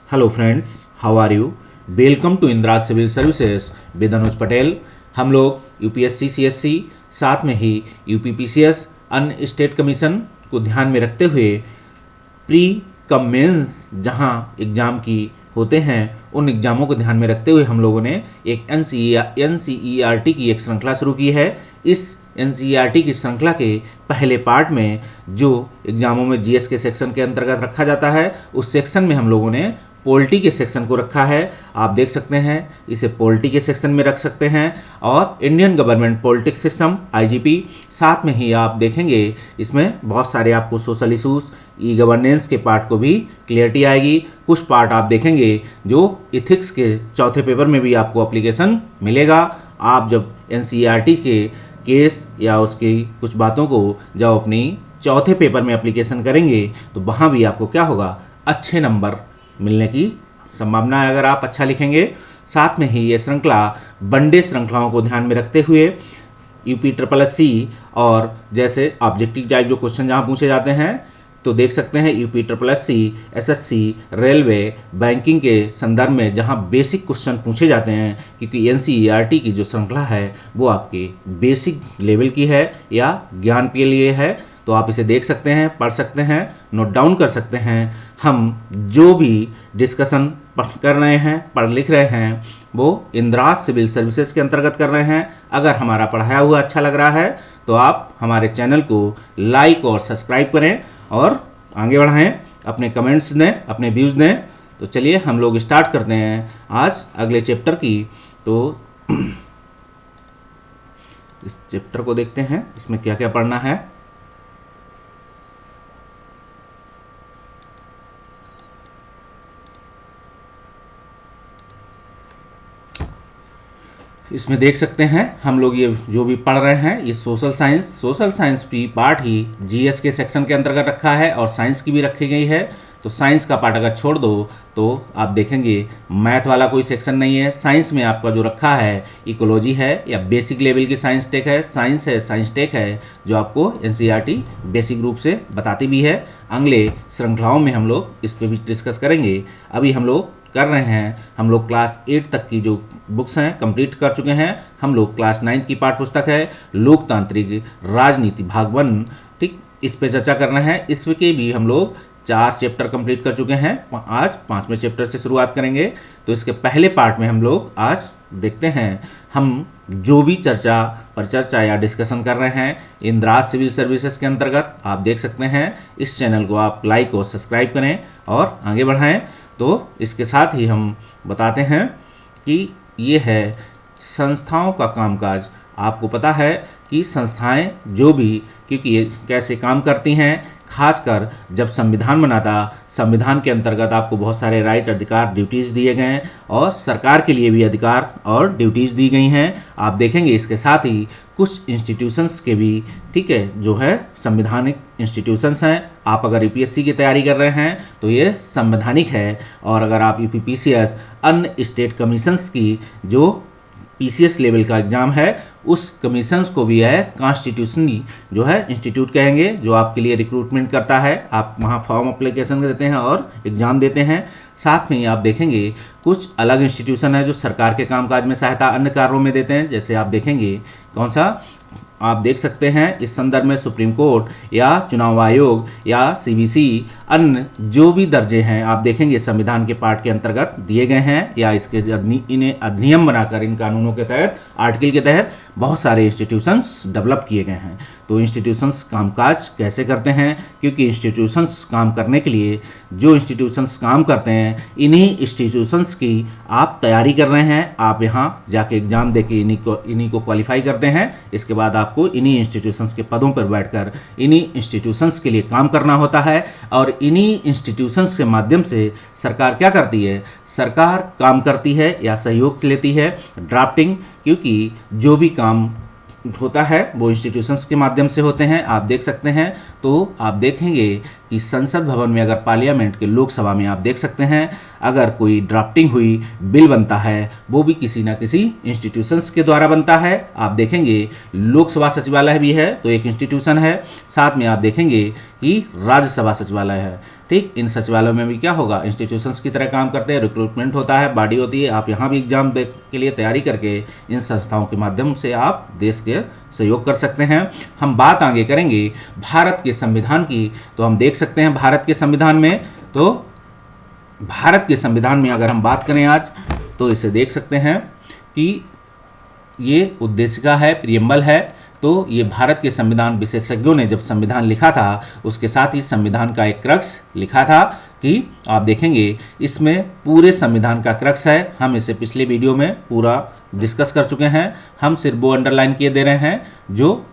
Hello friends, how are you? Welcome to Indira civil services with Anuj Patel. हम लोग UPSC CSC साथ में ही यूपीपीसीएस अन्य स्टेट कमीशन को ध्यान में रखते हुए प्री कम मेंस जहां एग्ज़ाम की होते हैं उन एग्ज़ामों को ध्यान में रखते हुए हम लोगों ने एक एनसीईआरटी की एक श्रृंखला शुरू की है। इस एनसीईआरटी की श्रृंखला के पहले पार्ट में जो एग्ज़ामों में जीएस के सेक्शन के अंतर्गत रखा जाता है उस सेक्शन में हम लोगों ने पॉलिटी के सेक्शन को रखा है। आप देख सकते हैं इसे पॉलिटी के सेक्शन में रख सकते हैं और Indian government politics system IGP साथ में ही आप देखेंगे इसमें बहुत सारे आपको सोशल इशूज़ ई गवर्नेंस के पार्ट को भी क्लियरिटी आएगी। कुछ पार्ट आप देखेंगे जो इथिक्स के चौथे पेपर में भी आपको एप्लीकेशन मिलेगा। आप जब एनसीईआरटी के केस या उसकी कुछ बातों को जब अपनी चौथे पेपर में एप्लीकेशन करेंगे तो वहाँ भी आपको क्या होगा, अच्छे नंबर मिलने की संभावना है अगर आप अच्छा लिखेंगे। साथ में ही ये श्रृंखला वनडे श्रृंखलाओं को ध्यान में रखते हुए यूपी ट्रिपल एससी और जैसे ऑब्जेक्टिव टाइप जो क्वेश्चन जहाँ पूछे जाते हैं तो देख सकते हैं UP triple SC SSC railway banking के संदर्भ में जहाँ बेसिक क्वेश्चन पूछे जाते हैं, क्योंकि एनसीईआरटी की जो श्रृंखला है वो आपके बेसिक लेवल की है या ज्ञान के लिए है। तो आप इसे देख सकते हैं, पढ़ सकते हैं, नोट डाउन कर सकते हैं। हम जो भी डिस्कशन कर रहे हैं, पढ़ लिख रहे हैं वो इंदिरा सिविल सर्विसेज के अंतर्गत कर रहे हैं। अगर हमारा पढ़ाया हुआ अच्छा लग रहा है तो आप हमारे चैनल को लाइक और सब्सक्राइब करें और आगे बढ़ाएं, अपने कमेंट्स दें, अपने व्यूज़ दें। तो चलिए हम लोग स्टार्ट करते हैं आज अगले चैप्टर की। तो इस चैप्टर को देखते हैं इसमें क्या क्या पढ़ना है। इसमें देख सकते हैं हम लोग ये जो भी पढ़ रहे हैं ये सोशल साइंस भी पार्ट ही जीएस के सेक्शन के अंतर्गत रखा है और साइंस की भी रखी गई है। तो साइंस का पार्ट अगर छोड़ दो तो आप देखेंगे मैथ वाला कोई सेक्शन नहीं है। साइंस में आपका जो रखा है इकोलॉजी है या बेसिक लेवल की साइंस टेक है, साइंस टेक है जो आपको एनसीईआरटी बेसिक रूप से बताती भी है। अगले श्रृंखलाओं में हम लोग इस पर भी डिस्कस करेंगे। अभी हम लोग कर रहे हैं, हम लोग क्लास 8 तक की जो बुक्स हैं कंप्लीट कर चुके हैं। हम लोग क्लास 9 की पाठ्य पुस्तक है लोकतांत्रिक राजनीति भाग 1, ठीक, इस पे चर्चा करना है। इसके भी हम लोग 4 चैप्टर कंप्लीट कर चुके हैं। आज 5वें चैप्टर से शुरुआत करेंगे। तो इसके पहले पार्ट में हम लोग आज देखते हैं हम जो भी परिचर्चा या डिस्कशन कर रहे हैं इंदिरा सिविल सर्विसेज के अंतर्गत। आप देख सकते हैं इस चैनल को आप लाइक और सब्सक्राइब करें और आगे बढ़ाएं। तो इसके साथ ही हम बताते हैं कि ये है संस्थाओं का कामकाज। आपको पता है कि संस्थाएं जो भी क्योंकि ये कैसे काम करती हैं, खासकर जब संविधान बना था, संविधान के अंतर्गत आपको बहुत सारे राइट, अधिकार, ड्यूटीज़ दिए गए हैं और सरकार के लिए भी अधिकार और ड्यूटीज़ दी गई हैं। आप देखेंगे इसके साथ ही कुछ इंस्टीट्यूशंस के भी, ठीक है, जो है संवैधानिक इंस्टीट्यूशंस हैं। आप अगर यूपीएससी की तैयारी कर रहे हैं तो ये संवैधानिक है, और अगर आप यूपीपीसीएस अन्य स्टेट कमीशंस की जो पीसीएस लेवल का एग्ज़ाम है उस कमीशंस को भी है कॉन्स्टिट्यूशनल जो है इंस्टीट्यूट कहेंगे, जो आपके लिए रिक्रूटमेंट करता है। आप वहाँ फॉर्म अप्लीकेशन देते हैं और एग्ज़ाम देते हैं। साथ में ही आप देखेंगे कुछ अलग इंस्टीट्यूशन है जो सरकार के कामकाज में सहायता अन्य कार्यों में देते हैं। जैसे आप देखेंगे कौन सा, आप देख सकते हैं इस संदर्भ में सुप्रीम कोर्ट या चुनाव आयोग या सीबीसी अन्य जो भी दर्जे हैं आप देखेंगे संविधान के पार्ट के अंतर्गत दिए गए हैं या इसके इन्हें अधिनियम बनाकर इन कानूनों के तहत आर्टिकल के तहत बहुत सारे इंस्टीट्यूशंस डेवलप किए गए हैं। तो इंस्टीट्यूशंस कामकाज कैसे करते हैं, क्योंकि इंस्टीट्यूशंस काम करने के लिए जो इंस्टीट्यूशंस काम करते हैं इन्हीं इंस्टीट्यूशंस की आप तैयारी कर रहे हैं। आप यहाँ जाके एग्ज़ाम दे के इन्हीं को क्वालिफाई करते हैं। इसके बाद आपको इन्हीं इंस्टीट्यूशंस के पदों पर बैठकर इन्हीं इंस्टीट्यूशंस के लिए काम करना होता है। और इन्हीं इंस्टीट्यूशंस के माध्यम से सरकार क्या करती है, सरकार काम करती है या सहयोग लेती है ड्राफ्टिंग, क्योंकि जो भी काम होता है वो इंस्टीट्यूशंस के माध्यम से होते हैं। आप देख सकते हैं। तो तो आप देखेंगे कि संसद भवन में, अगर पार्लियामेंट के लोकसभा में आप देख सकते हैं, अगर कोई ड्राफ्टिंग हुई बिल बनता है वो भी किसी ना किसी इंस्टीट्यूशंस के द्वारा बनता है। आप देखेंगे लोकसभा सचिवालय भी है तो एक इंस्टीट्यूशन है, साथ में आप देखेंगे कि राज्यसभा सचिवालय है। ठीक, इन सचिवालयों में भी क्या होगा, इंस्टीट्यूशंस की तरह काम करते हैं, रिक्रूटमेंट होता है, बॉडी होती है। आप यहाँ भी एग्जाम के लिए तैयारी करके इन संस्थाओं के माध्यम से आप देश के सहयोग कर सकते हैं। हम बात आगे करेंगे भारत के संविधान की, तो हम देख सकते हैं भारत के संविधान में, तो भारत के संविधान में अगर हम बात करें आज, तो इसे देख सकते हैं कि ये उद्देशिका है, प्रियम्बल है। तो ये भारत के संविधान विशेषज्ञों ने जब संविधान लिखा था उसके साथ ही संविधान का एक क्रक्स लिखा था कि आप देखेंगे इसमें पूरे संविधान का क्रक्स है। हम इसे पिछले वीडियो में पूरा डिस्कस कर चुके हैं, हम सिर्फ वो अंडरलाइन किए दे रहे हैं जो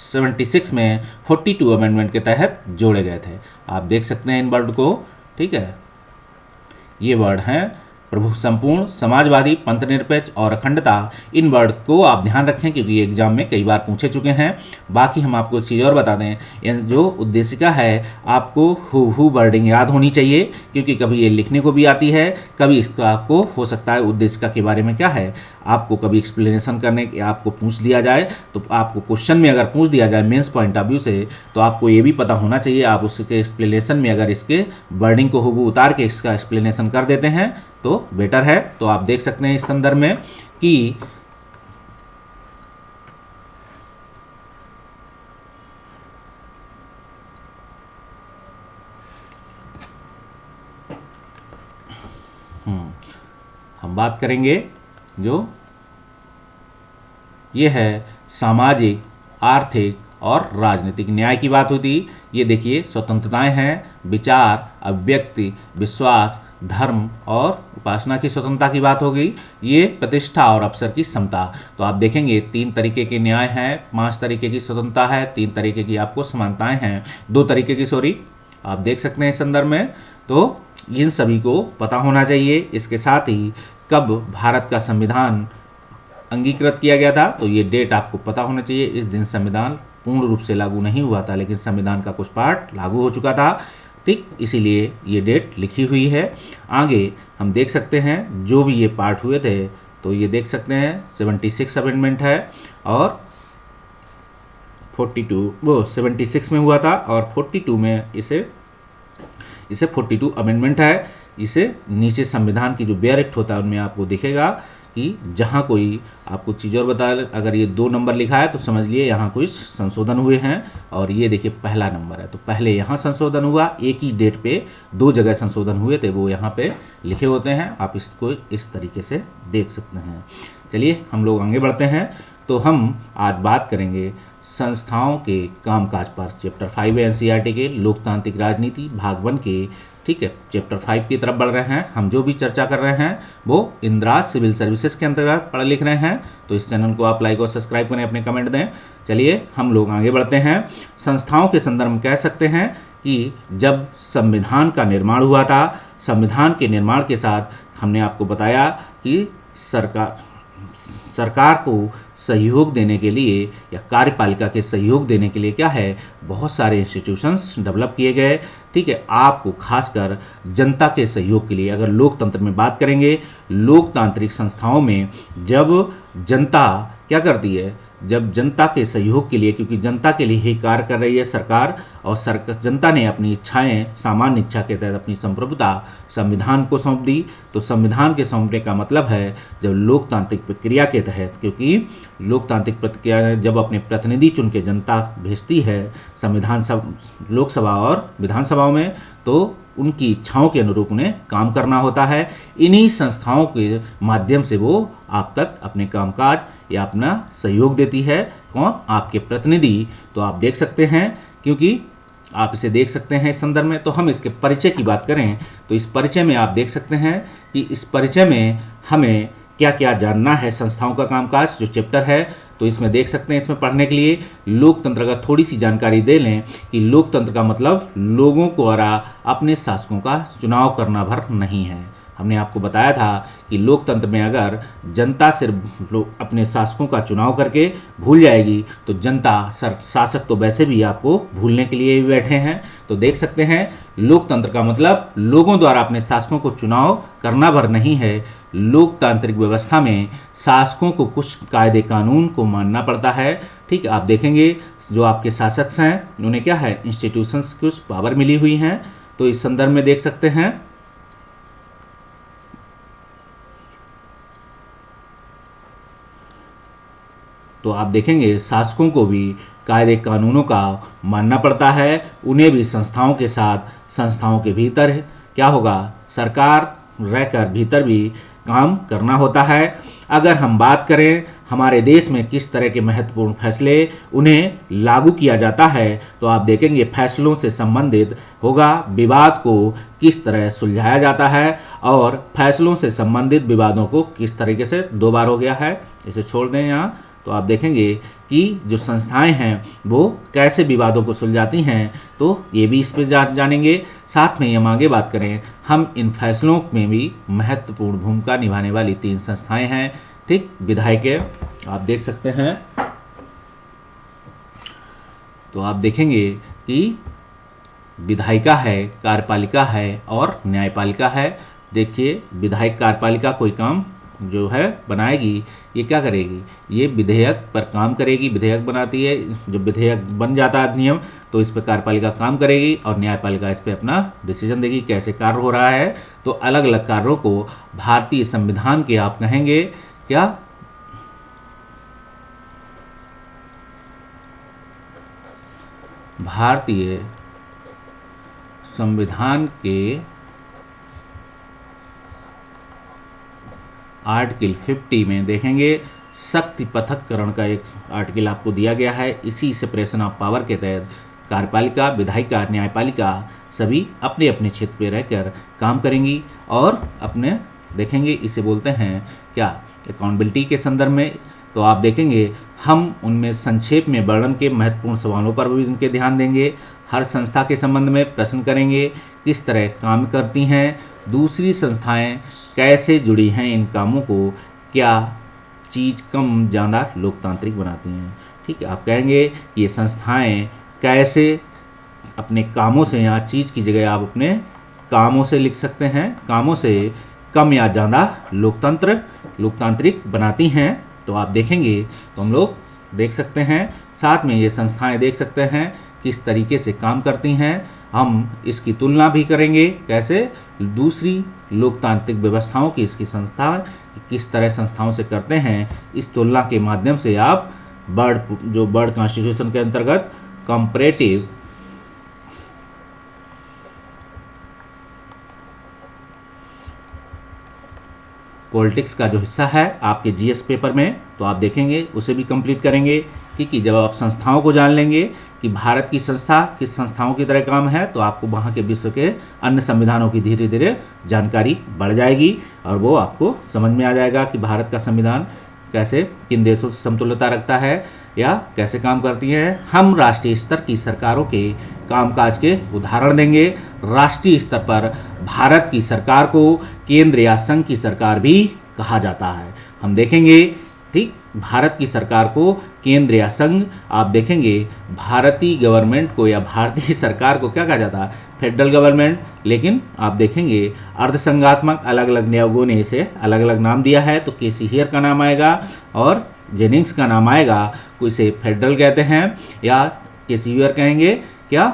76 में 42 अमेंडमेंट के तहत जोड़े गए थे। आप देख सकते हैं इन वर्ड को, ठीक है, ये वर्ड हैं प्रभु संपूर्ण, समाजवादी, पंथनिरपेक्ष और अखंडता। इन वर्ड को आप ध्यान रखें क्योंकि ये एग्जाम में कई बार पूछे चुके हैं। बाकी हम आपको एक चीज़ और बता दें, ये जो उद्देशिका है आपको हु वर्डिंग याद होनी चाहिए क्योंकि कभी ये लिखने को भी आती है, कभी इसका आपको हो सकता है उद्देशिका के बारे में क्या है आपको कभी एक्सप्लेनेशन करने के आपको पूछ दिया जाए, तो आपको क्वेश्चन में अगर पूछ दिया जाए मेंस पॉइंट ऑफ व्यू से, तो आपको ये भी पता होना चाहिए आप उसके एक्सप्लेनेशन में अगर इसके वर्डिंग को हुबहू उतार के इसका एक्सप्लेनेशन कर देते हैं तो बेटर है। तो आप देख सकते हैं इस संदर्भ में कि हम बात करेंगे जो ये है सामाजिक, आर्थिक और राजनीतिक न्याय की बात होती। ये देखिए स्वतंत्रताएं हैं, विचार, अभिव्यक्ति, विश्वास, धर्म और उपासना की स्वतंत्रता की बात हो गई। ये प्रतिष्ठा और अवसर की समता। तो आप देखेंगे 3 तरीके के न्याय हैं, 5 तरीके की स्वतंत्रता है, 3 तरीके की आपको समानताएं हैं, 2 तरीके की सॉरी आप देख सकते हैं इस संदर्भ में। तो इन सभी को पता होना चाहिए। इसके साथ ही कब भारत का संविधान अंगीकृत किया गया था, तो ये डेट आपको पता होना चाहिए। इस दिन संविधान पूर्ण रूप से लागू नहीं हुआ था लेकिन संविधान का कुछ पार्ट लागू हो चुका था, ठीक, इसीलिए ये डेट लिखी हुई है। आगे हम देख सकते हैं जो भी ये पार्ट हुए थे, तो ये देख सकते हैं 76 अमेंडमेंट है और 42 वो 76 में हुआ था और 42 में इसे 42 अमेंडमेंट है। इसे नीचे संविधान की जो बेयर एक्ट होता है उनमें आपको दिखेगा कि जहाँ कोई आपको चीज़ और बता, अगर ये 2 नंबर लिखा है तो समझ लिए यहाँ कुछ संशोधन हुए हैं और ये देखिए पहला नंबर है तो पहले यहाँ संशोधन हुआ, एक ही डेट पे 2 जगह संशोधन हुए थे वो यहाँ पे लिखे होते हैं। आप इसको इस तरीके से देख सकते हैं। चलिए हम लोग आगे बढ़ते हैं। तो हम आज बात करेंगे संस्थाओं के कामकाज पर, चैप्टर 5 है एनसीईआरटी के लोकतांत्रिक राजनीति भाग 1 के, ठीक है, चैप्टर 5 की तरफ बढ़ रहे हैं। हम जो भी चर्चा कर रहे हैं वो इंदिरा सिविल सर्विसेज के अंतर्गत पढ़ लिख रहे हैं। तो इस चैनल को आप लाइक और सब्सक्राइब करें, अपने कमेंट दें। चलिए हम लोग आगे बढ़ते हैं। संस्थाओं के संदर्भ में कह सकते हैं कि जब संविधान का निर्माण हुआ था, संविधान के निर्माण के साथ हमने आपको बताया कि सरकार को सहयोग देने के लिए या कार्यपालिका के सहयोग देने के लिए क्या है, बहुत सारे इंस्टीट्यूशंस डेवलप किए गए, ठीक है। आपको खासकर जनता के सहयोग के लिए, अगर लोकतंत्र में बात करेंगे, लोकतांत्रिक संस्थाओं में जब जनता क्या करती है, जब जनता के सहयोग के लिए, क्योंकि जनता के लिए ही कार्य कर रही है सरकार और जनता ने अपनी इच्छाएं सामान्य इच्छा के तहत अपनी संप्रभुता संविधान को सौंप दी। तो संविधान के सौंपने का मतलब है जब लोकतांत्रिक प्रक्रिया के तहत, क्योंकि लोकतांत्रिक प्रक्रिया जब अपने प्रतिनिधि चुन के जनता भेजती है संविधान लोकसभा और विधानसभाओं में, तो उनकी इच्छाओं के अनुरूप उन्हें काम करना होता है। इन्हीं संस्थाओं के माध्यम से वो आप तक अपने कामकाज या अपना सहयोग देती है। कौन? आपके प्रतिनिधि। तो आप देख सकते हैं, क्योंकि आप इसे देख सकते हैं इस संदर्भ में। तो हम इसके परिचय की बात करें तो इस परिचय में आप देख सकते हैं कि इस परिचय में हमें क्या क्या जानना है संस्थाओं का कामकाज, जो चैप्टर है। तो इसमें देख सकते हैं, इसमें पढ़ने के लिए लोकतंत्र का थोड़ी सी जानकारी दे लें कि लोकतंत्र का मतलब लोगों द्वारा अपने शासकों का चुनाव करना भर नहीं है। हमने आपको बताया था कि लोकतंत्र में अगर जनता सिर्फ अपने शासकों का चुनाव करके भूल जाएगी तो जनता शासक तो वैसे भी आपको भूलने के लिए भी बैठे हैं। तो देख सकते हैं लोकतंत्र का मतलब लोगों द्वारा अपने शासकों को चुनाव करना भर नहीं है। लोकतांत्रिक व्यवस्था में शासकों को कुछ कायदे कानून को मानना पड़ता है। ठीक, आप देखेंगे जो आपके शासक हैं उन्हें क्या है, इंस्टीट्यूशंस की कुछ पावर मिली हुई हैं। तो इस संदर्भ में देख सकते हैं तो आप देखेंगे शासकों को भी कायदे कानूनों का मानना पड़ता है। उन्हें भी संस्थाओं के साथ संस्थाओं के भीतर क्या होगा, सरकार रहकर भीतर भी काम करना होता है। अगर हम बात करें हमारे देश में किस तरह के महत्वपूर्ण फैसले उन्हें लागू किया जाता है तो आप देखेंगे फैसलों से संबंधित होगा विवाद को किस तरह सुलझाया जाता है और फैसलों से संबंधित विवादों को किस तरीके से 2 बार हो गया है, इसे छोड़ दें यहाँ। तो आप देखेंगे कि जो संस्थाएं हैं वो कैसे विवादों को सुलझाती हैं, तो ये भी इस पर जानेंगे। साथ में हम आगे बात करें हम इन फैसलों में भी महत्वपूर्ण भूमिका निभाने वाली 3 संस्थाएं हैं। ठीक, विधायिका आप देख सकते हैं। तो आप देखेंगे कि विधायिका है, कार्यपालिका है और न्यायपालिका है। देखिए विधायक कार्यपालिका कोई काम जो है बनाएगी, ये क्या करेगी, ये विधेयक पर काम करेगी, विधेयक बनाती है। जब विधेयक बन जाता है अधिनियम तो इस पर कार्यपालिका काम करेगी और न्यायपालिका इस पर अपना डिसीजन देगी कैसे कार्य हो रहा है। तो अलग अलग कार्यों को भारतीय संविधान के आप कहेंगे क्या, भारतीय संविधान के आर्टिकल 50 में देखेंगे शक्ति पृथक्करण का एक आर्टिकल आपको दिया गया है। इसी सेपरेशन ऑफ पावर के तहत कार्यपालिका, विधायिका, न्यायपालिका सभी अपने अपने क्षेत्र पे रहकर काम करेंगी और अपने देखेंगे इसे बोलते हैं क्या, अकाउंटेबिलिटी के संदर्भ में। तो आप देखेंगे हम उनमें संक्षेप में वर्णन के महत्वपूर्ण सवालों पर भी उनके ध्यान देंगे। हर संस्था के संबंध में प्रश्न करेंगे, किस तरह काम करती हैं, दूसरी संस्थाएं कैसे जुड़ी हैं इन कामों को, क्या चीज़ कम ज़्यादा लोकतांत्रिक बनाती हैं। ठीक है, आप कहेंगे ये संस्थाएं कैसे अपने कामों से, यहाँ चीज़ की जगह आप अपने कामों से लिख सकते हैं, कामों से कम या ज़्यादा लोकतांत्रिक बनाती हैं। तो आप देखेंगे तो हम लोग देख सकते हैं, साथ में ये संस्थाएं देख सकते हैं किस तरीके से काम करती हैं। हम इसकी तुलना भी करेंगे कैसे, दूसरी लोकतांत्रिक व्यवस्थाओं की इसकी संस्था किस तरह संस्थाओं से करते हैं। इस तुलना के माध्यम से आप बर्ड कॉन्स्टिट्यूशन के अंतर्गत कंपैरेटिव पॉलिटिक्स का जो हिस्सा है आपके जीएस पेपर में, तो आप देखेंगे उसे भी कंप्लीट करेंगे। क्योंकि जब आप संस्थाओं को जान लेंगे कि भारत की संस्था किस संस्थाओं की तरह काम है तो आपको वहाँ के विश्व के अन्य संविधानों की धीरे धीरे जानकारी बढ़ जाएगी और वो आपको समझ में आ जाएगा कि भारत का संविधान कैसे किन देशों से समतुल्यता रखता है या कैसे काम करती है। हम राष्ट्रीय स्तर की सरकारों के कामकाज के उदाहरण देंगे। राष्ट्रीय स्तर पर भारत की सरकार को केंद्र या संघ की सरकार भी कहा जाता है। हम देखेंगे ठीक, भारत की सरकार को केंद्र या संघ, आप देखेंगे भारतीय गवर्नमेंट को या भारतीय सरकार को क्या कहा जाता है, फेडरल गवर्नमेंट। लेकिन आप देखेंगे अर्धसंघात्मक अलग अलग न्यायों ने इसे अलग अलग नाम दिया है। तो केसी हियर का नाम आएगा और जेनिंग्स का नाम आएगा, को इसे फेडरल कहते हैं या केसी हियर कहेंगे क्या,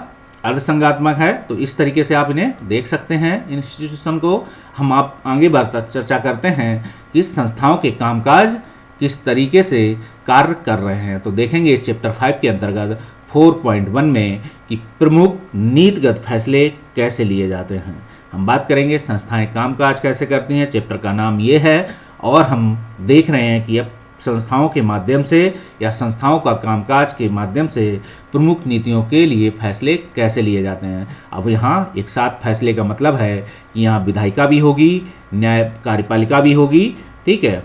अर्धसंघात्मक है। तो इस तरीके से आप इन्हें देख सकते हैं इंस्टीट्यूशन को। हम आप आगे बढ़कर चर्चा करते हैं कि संस्थाओं के कामकाज किस तरीके से कार्य कर रहे हैं। तो देखेंगे चैप्टर 5 के अंतर्गत 4.1 में कि प्रमुख नीतिगत फैसले कैसे लिए जाते हैं। हम बात करेंगे संस्थाएं कामकाज कैसे करती हैं, चैप्टर का नाम ये है। और हम देख रहे हैं कि अब संस्थाओं के माध्यम से या संस्थाओं का कामकाज के माध्यम से प्रमुख नीतियों के लिए फैसले कैसे लिए जाते हैं। अब यहाँ एक साथ फैसले का मतलब है कि यहाँ विधायिका भी होगी, न्याय कार्यपालिका भी होगी, ठीक है,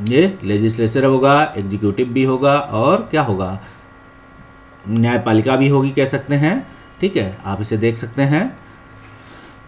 ये लेजिस्लेचर होगा, एग्जीक्यूटिव भी होगा और क्या होगा, न्यायपालिका भी होगी कह सकते हैं। ठीक है, आप इसे देख सकते हैं।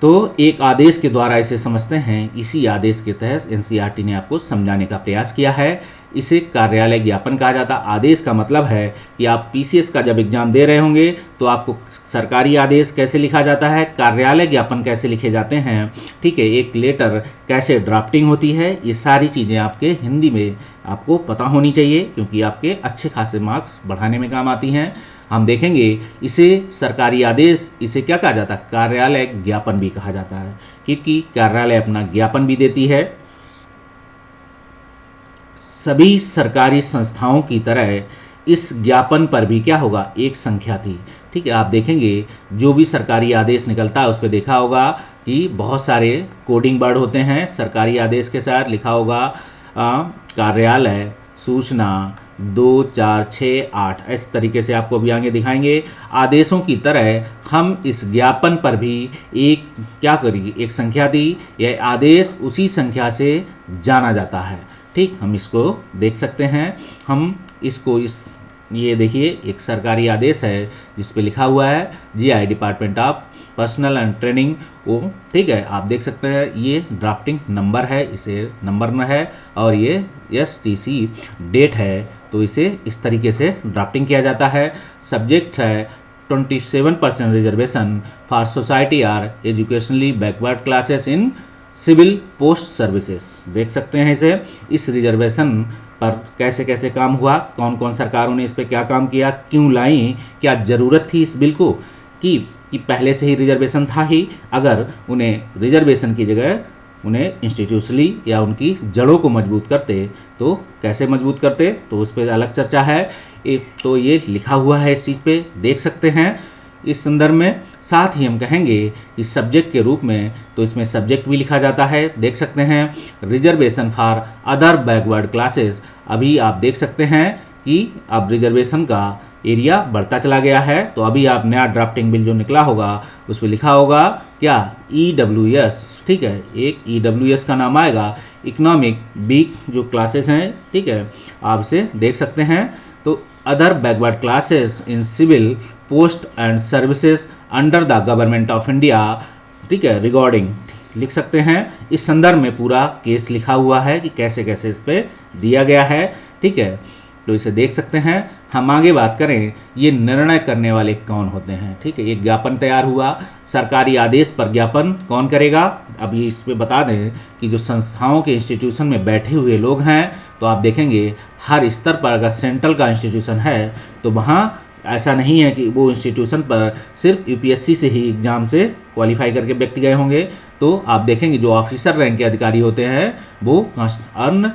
तो एक आदेश के द्वारा इसे समझते हैं। इसी आदेश के तहत एनसीईआरटी ने आपको समझाने का प्रयास किया है। इसे कार्यालय ज्ञापन कहा जाता है। आदेश का मतलब है कि आप पीसीएस का जब एग्जाम दे रहे होंगे तो आपको सरकारी आदेश कैसे लिखा जाता है, कार्यालय ज्ञापन कैसे लिखे जाते हैं, ठीक है, एक लेटर कैसे ड्राफ्टिंग होती है, ये सारी चीज़ें आपके हिंदी में आपको पता होनी चाहिए, क्योंकि आपके अच्छे खासे मार्क्स बढ़ाने में काम आती हैं। हम देखेंगे इसे सरकारी आदेश, इसे क्या कहा जाता है, कार्यालय ज्ञापन भी कहा जाता है, क्योंकि कार्यालय अपना ज्ञापन भी देती है। सभी सरकारी संस्थाओं की तरह इस ज्ञापन पर भी क्या होगा, एक संख्या थी, ठीक है। आप देखेंगे जो भी सरकारी आदेश निकलता है उस पर देखा होगा कि बहुत सारे कोडिंग वर्ड होते हैं। सरकारी आदेश के साथ लिखा होगा कार्यालय सूचना 2468, इस तरीके से आपको अभी आगे दिखाएंगे। आदेशों की तरह हम इस ज्ञापन पर भी एक क्या करेंगे, एक संख्या दी, यह आदेश उसी संख्या से जाना जाता है, ठीक। हम इसको देख सकते हैं। हम इसको ये देखिए एक सरकारी आदेश है जिस पे लिखा हुआ है GI department of personal and training, वो ठीक है, आप देख सकते हैं ये ड्राफ्टिंग नंबर है, इसे नंबर न है, और ये STC डेट है, तो इसे इस तरीके से ड्राफ्टिंग किया जाता है। सब्जेक्ट है 27% reservation for society or educationally backward classes in civil post services, देख सकते हैं इसे। इस रिजर्वेशन पर कैसे कैसे काम हुआ, कौन कौन सरकारों ने इस पर क्या काम किया, क्यों लाई, क्या ज़रूरत थी इस बिल को, कि पहले से ही रिजर्वेशन था ही, अगर उन्हें रिजर्वेशन की जगह उन्हें इंस्टीट्यूशनली या उनकी जड़ों को मजबूत करते तो कैसे मजबूत करते, तो उस पर अलग चर्चा है। तो ये लिखा हुआ है, इस चीज़ पे देख सकते हैं इस संदर्भ में। साथ ही हम कहेंगे कि सब्जेक्ट के रूप में, तो इसमें सब्जेक्ट भी लिखा जाता है, देख सकते हैं। Reservation for other backward classes, अभी आप देख सकते हैं कि अब रिजर्वेशन का एरिया बढ़ता चला गया है, तो अभी आप नया ड्राफ्टिंग बिल जो निकला होगा उस पर लिखा होगा क्या, EWS, ठीक है, एक EWS का नाम आएगा, इकोनॉमिक वीक जो क्लासेस हैं, ठीक है, आप इसे देख सकते हैं। तो other backward classes in civil post and services under the government of India, ठीक है, रिगार्डिंग लिख सकते हैं। इस संदर्भ में पूरा केस लिखा हुआ है कि कैसे कैसे इस पर दिया गया है, ठीक है, तो इसे देख सकते हैं। हम आगे बात करें ये निर्णय करने वाले कौन होते हैं, ठीक है। एक ज्ञापन तैयार हुआ, सरकारी आदेश पर ज्ञापन कौन करेगा, अभी इस पे बता दें कि जो संस्थाओं के इंस्टीट्यूशन में बैठे हुए लोग हैं, तो आप देखेंगे हर स्तर पर अगर सेंट्रल का इंस्टीट्यूशन है तो वहाँ ऐसा नहीं है कि वो इंस्टीट्यूशन पर सिर्फ UPSC से ही एग्ज़ाम से क्वालिफाई करके व्यक्ति गए होंगे। तो आप देखेंगे जो ऑफिसर रैंक के अधिकारी होते हैं वो अन्य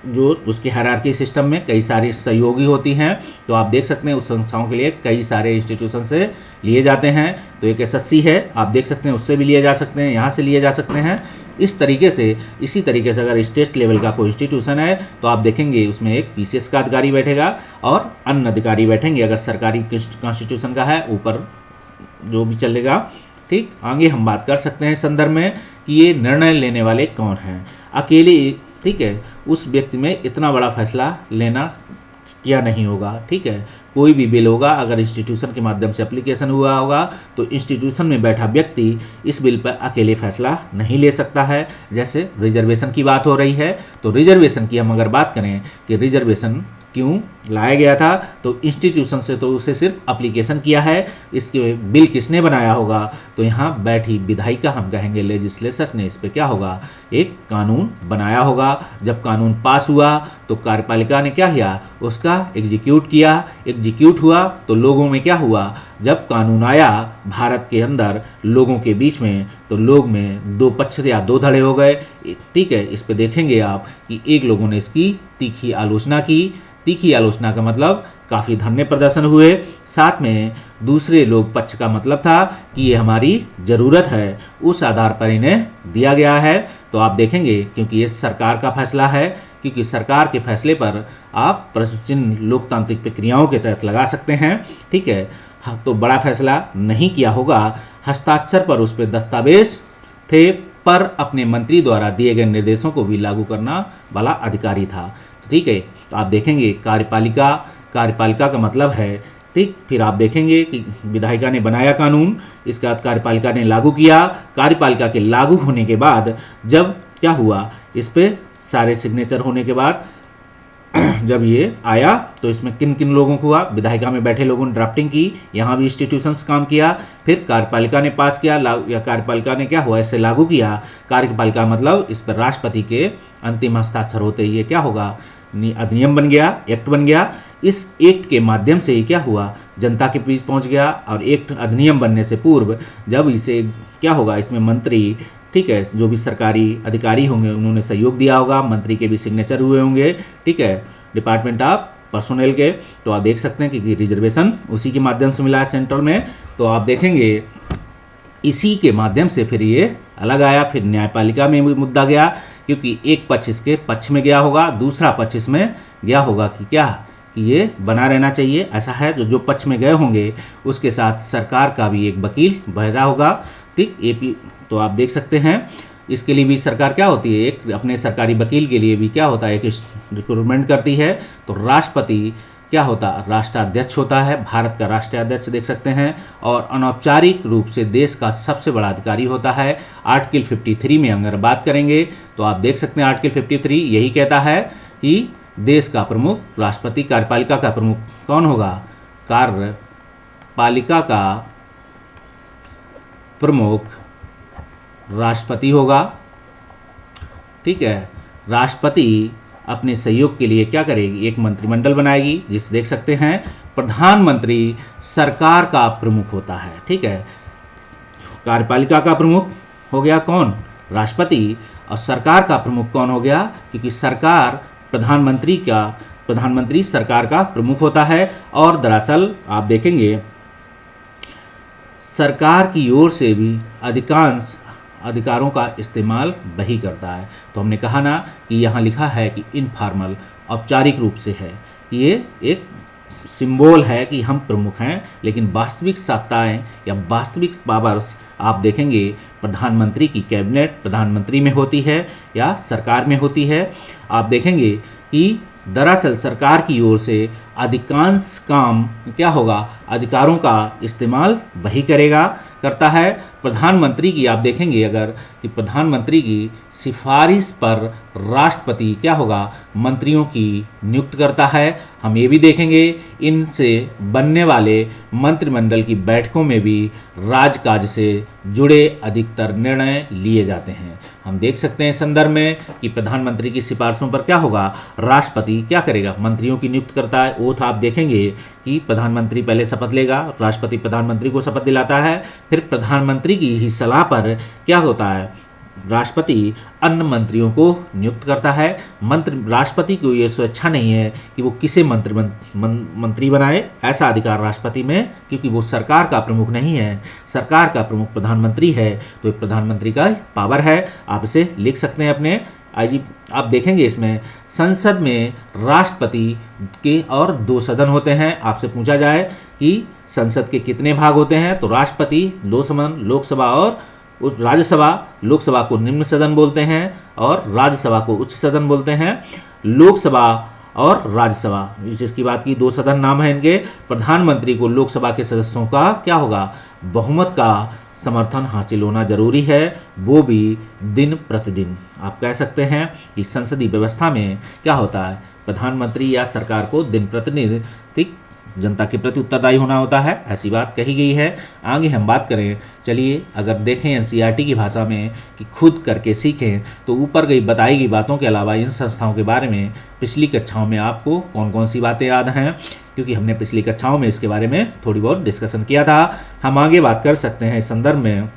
जो उसके हायरार्की सिस्टम में कई सारी सहयोगी होती हैं, तो आप देख सकते हैं उस संस्थाओं के लिए कई सारे इंस्टीट्यूशन से लिए जाते हैं। तो एक SSC है, आप देख सकते हैं, उससे भी लिए जा सकते हैं, यहाँ से लिए जा सकते हैं। इस तरीके से, इसी तरीके से अगर स्टेट लेवल का कोई इंस्टीट्यूशन है तो आप देखेंगे उसमें एक PCS का अधिकारी बैठेगा और अन्य अधिकारी बैठेंगे। अगर सरकारी कॉन्स्टिट्यूशन का है ऊपर जो भी चलेगा, ठीक। आगे हम बात कर सकते हैं संदर्भ में कि ये निर्णय लेने वाले कौन हैं। अकेले, ठीक है, उस व्यक्ति में इतना बड़ा फैसला लेना किया नहीं होगा, ठीक है। कोई भी बिल होगा अगर इंस्टीट्यूशन के माध्यम से एप्लीकेशन हुआ होगा तो इंस्टीट्यूशन में बैठा व्यक्ति इस बिल पर अकेले फैसला नहीं ले सकता है। जैसे रिजर्वेशन की बात हो रही है, तो रिजर्वेशन की हम अगर बात करें कि रिजर्वेशन क्यों लाया गया था, तो इंस्टीट्यूशन से तो उसे सिर्फ एप्लीकेशन किया है, इसके बिल किसने बनाया होगा, तो यहाँ बैठी विधायिका, हम कहेंगे लेजिस्लेचर ने इस पे क्या होगा, एक कानून बनाया होगा। जब कानून पास हुआ तो कार्यपालिका ने क्या किया, उसका एग्जीक्यूट किया। एग्जीक्यूट हुआ तो लोगों में क्या हुआ, जब कानून आया भारत के अंदर लोगों के बीच में, तो लोग में दो पक्ष या दो धड़े हो गए, ठीक है। इस पे देखेंगे आप कि एक लोगों ने इसकी तीखी आलोचना की। तीखी आलोचना का मतलब काफ़ी धरने प्रदर्शन हुए, साथ में दूसरे लोग पक्ष का मतलब था कि ये हमारी ज़रूरत है, उस आधार पर इन्हें दिया गया है। तो आप देखेंगे क्योंकि ये सरकार का फैसला है, क्योंकि सरकार के फैसले पर आप प्रश्न चिन्ह लोकतांत्रिक प्रक्रियाओं के तहत लगा सकते हैं, ठीक है। तो बड़ा फैसला नहीं किया होगा, हस्ताक्षर पर उस पर दस्तावेज थे, पर अपने मंत्री द्वारा दिए गए निर्देशों को भी लागू करना वाला अधिकारी था, ठीक है। तो आप देखेंगे कार्यपालिका, कार्यपालिका का मतलब है ठीक, फिर आप देखेंगे कि विधायिका ने बनाया कानून, इसके बाद कार्यपालिका ने लागू किया। कार्यपालिका के लागू होने के बाद जब क्या हुआ, इस पे सारे सिग्नेचर होने के बाद जब ये आया तो इसमें किन किन लोगों को हुआ, विधायिका में बैठे लोगों ने ड्राफ्टिंग की, यहाँ भी इंस्टीट्यूशंस काम किया, फिर कार्यपालिका ने पास किया, या कार्यपालिका ने क्या हुआ इसे लागू किया। कार्यपालिका मतलब इस पर राष्ट्रपति के अंतिम हस्ताक्षर होते ही ये क्या होगा, अधिनियम बन गया, एक्ट बन गया। इस एक्ट के माध्यम से ही क्या हुआ, जनता के बीच पहुंच गया। और एक्ट अधिनियम बनने से पूर्व जब इसे क्या होगा, इसमें मंत्री, ठीक है, जो भी सरकारी अधिकारी होंगे उन्होंने सहयोग दिया होगा, मंत्री के भी सिग्नेचर हुए होंगे, ठीक है, डिपार्टमेंट ऑफ पर्सोनेल के। तो आप देख सकते हैं कि रिजर्वेशन उसी के माध्यम से मिला है सेंट्रल में। तो आप देखेंगे इसी के माध्यम से फिर ये अलग आया। फिर न्यायपालिका में भी मुद्दा गया, क्योंकि एक पक्ष इसके पक्ष में गया होगा, दूसरा पक्ष इसमें गया होगा कि क्या, कि ये बना रहना चाहिए। ऐसा है जो पक्ष में गए होंगे उसके साथ सरकार का भी एक वकील बैठा होगा, ठीक। एपी तो आप देख सकते हैं इसके लिए भी सरकार क्या होती है, एक अपने सरकारी वकील के लिए भी क्या होता है, एक रिक्रूटमेंट करती है। तो राष्ट्रपति क्या होता, राष्ट्राध्यक्ष होता है, भारत का राष्ट्राध्यक्ष देख सकते हैं, और अनौपचारिक रूप से देश का सबसे बड़ा अधिकारी होता है। आर्टिकल 53 में अगर बात करेंगे तो आप देख सकते हैं आर्टिकल 53 यही कहता है कि देश का प्रमुख राष्ट्रपति, कार्यपालिका का प्रमुख कौन होगा, कार्यपालिका का प्रमुख राष्ट्रपति होगा, ठीक है। राष्ट्रपति अपने सहयोग के लिए क्या करेगी, एक मंत्रिमंडल बनाएगी, जिसे देख सकते हैं प्रधानमंत्री सरकार का प्रमुख होता है, ठीक है। कार्यपालिका का प्रमुख हो गया कौन, राष्ट्रपति, और सरकार का प्रमुख कौन हो गया, क्योंकि सरकार प्रधानमंत्री सरकार का प्रमुख होता है। और दरअसल आप देखेंगे सरकार की ओर से भी अधिकांश अधिकारों का इस्तेमाल वही करता है। तो हमने कहा ना कि यहाँ लिखा है कि इनफॉर्मल, औपचारिक रूप से है, ये एक सिंबल है कि हम प्रमुख हैं, लेकिन वास्तविक सत्ताएं या वास्तविक पावर्स आप देखेंगे प्रधानमंत्री की कैबिनेट प्रधानमंत्री में होती है या सरकार में होती है। आप देखेंगे कि दरअसल सरकार की ओर से अधिकांश काम क्या होगा, अधिकारों का इस्तेमाल वही करता है। प्रधानमंत्री की आप देखेंगे अगर कि प्रधानमंत्री की सिफारिश पर राष्ट्रपति क्या होगा, मंत्रियों की नियुक्त करता है। हम ये भी देखेंगे इनसे बनने वाले मंत्रिमंडल की बैठकों में भी राजकाज से जुड़े अधिकतर निर्णय लिए जाते हैं। हम देख सकते हैं संदर्भ में कि प्रधानमंत्री की सिफारिशों पर क्या होगा, राष्ट्रपति क्या करेगा, मंत्रियों की नियुक्त करता है। ओथ आप देखेंगे कि प्रधानमंत्री पहले शपथ लेगा, राष्ट्रपति प्रधानमंत्री को शपथ दिलाता है, फिर प्रधानमंत्री की ही सलाह पर क्या होता है, राष्ट्रपति अन्य मंत्रियों को नियुक्त करता है। राष्ट्रपति को ये स्वेच्छा नहीं है कि वो किसे मंत्री बनाए, ऐसा अधिकार राष्ट्रपति में, क्योंकि वो सरकार का प्रमुख नहीं है, सरकार का प्रमुख प्रधानमंत्री है। तो ये प्रधानमंत्री का पावर है, आप इसे लिख सकते हैं अपने आईजी। आप देखेंगे इसमें संसद में राष्ट्रपति के और 2 सदन होते हैं। आपसे पूछा जाए कि संसद के कितने भाग होते हैं, तो राष्ट्रपति 2 सदन, लोकसभा और राज्यसभा। लोकसभा को निम्न सदन बोलते हैं और राज्यसभा को उच्च सदन बोलते हैं। लोकसभा और राज्यसभा, जिसकी बात की 2 सदन नाम है इनके। प्रधानमंत्री को लोकसभा के सदस्यों का क्या होगा, बहुमत का समर्थन हासिल होना जरूरी है, वो भी दिन प्रतिदिन। आप कह सकते हैं कि संसदीय व्यवस्था में क्या होता है, प्रधानमंत्री या सरकार को दिन प्रतिदिन जनता के प्रति उत्तरदायी होना होता है, ऐसी बात कही गई है। आगे हम बात करें, चलिए अगर देखें एनसीईआरटी की भाषा में कि खुद करके सीखें, तो ऊपर बताई गई बातों के अलावा इन संस्थाओं के बारे में पिछली कक्षाओं में आपको कौन कौन सी बातें याद हैं, क्योंकि हमने पिछली कक्षाओं में इसके बारे में थोड़ी बहुत डिस्कशन किया था। हम आगे बात कर सकते हैं इस संदर्भ में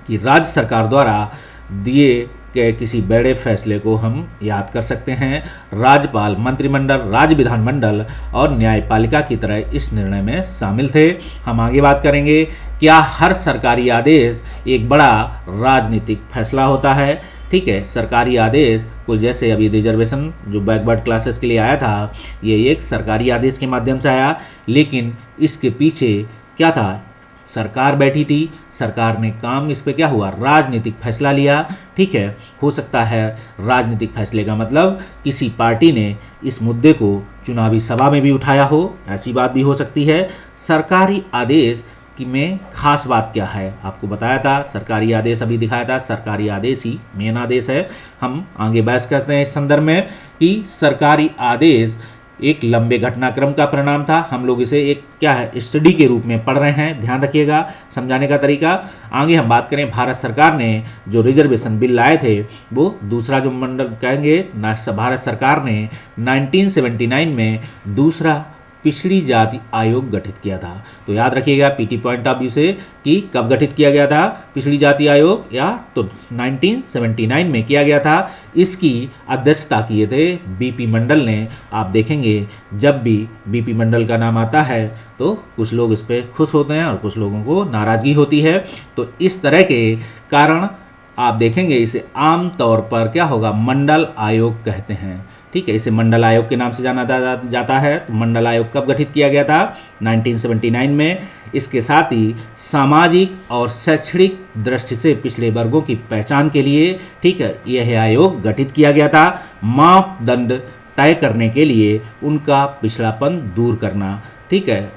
कि राज्य सरकार द्वारा दिए के किसी बड़े फैसले को हम याद कर सकते हैं। राज्यपाल, मंत्रिमंडल, राज्य विधानमंडल और न्यायपालिका की तरह इस निर्णय में शामिल थे। हम आगे बात करेंगे, क्या हर सरकारी आदेश एक बड़ा राजनीतिक फैसला होता है। ठीक है, सरकारी आदेश को जैसे अभी रिजर्वेशन जो बैकवर्ड क्लासेस के लिए आया था, ये एक सरकारी आदेश के माध्यम से आया, लेकिन इसके पीछे क्या था, सरकार बैठी थी, सरकार ने काम इस पे क्या हुआ, राजनीतिक फैसला लिया। ठीक है, हो सकता है राजनीतिक फैसले का मतलब किसी पार्टी ने इस मुद्दे को चुनावी सभा में भी उठाया हो, ऐसी बात भी हो सकती है। सरकारी आदेश कि में खास बात क्या है, आपको बताया था, सरकारी आदेश अभी दिखाया था, सरकारी आदेश ही मेन आदेश है। हम आगे बहस करते हैं इस संदर्भ में कि सरकारी आदेश एक लंबे घटनाक्रम का परिणाम था। हम लोग इसे एक क्या है, स्टडी के रूप में पढ़ रहे हैं, ध्यान रखिएगा समझाने का तरीका। आगे हम बात करें, भारत सरकार ने जो रिजर्वेशन बिल लाए थे, वो दूसरा जो मंडल कहेंगे, भारत सरकार ने 1979 में दूसरा पिछड़ी जाति आयोग गठित किया था। तो याद रखिएगा पीटी पॉइंट ऑफ व्यू से कि कब गठित किया गया था पिछड़ी जाति आयोग, या तो 1979 में किया गया था। इसकी अध्यक्षता किए थे बीपी मंडल ने। आप देखेंगे जब भी बीपी मंडल का नाम आता है तो कुछ लोग इस पर खुश होते हैं और कुछ लोगों को नाराज़गी होती है। तो इस तरह के कारण आप देखेंगे इसे आम तौर पर क्या होगा, मंडल आयोग कहते हैं। ठीक है, इसे मंडल आयोग के नाम से जाना जाता है। तो मंडल आयोग कब गठित किया गया था, 1979 में। इसके साथ ही सामाजिक और शैक्षणिक दृष्टि से पिछड़े वर्गों की पहचान के लिए, ठीक है, यह आयोग गठित किया गया था। मापदंड तय करने के लिए उनका पिछड़ापन दूर करना, ठीक है,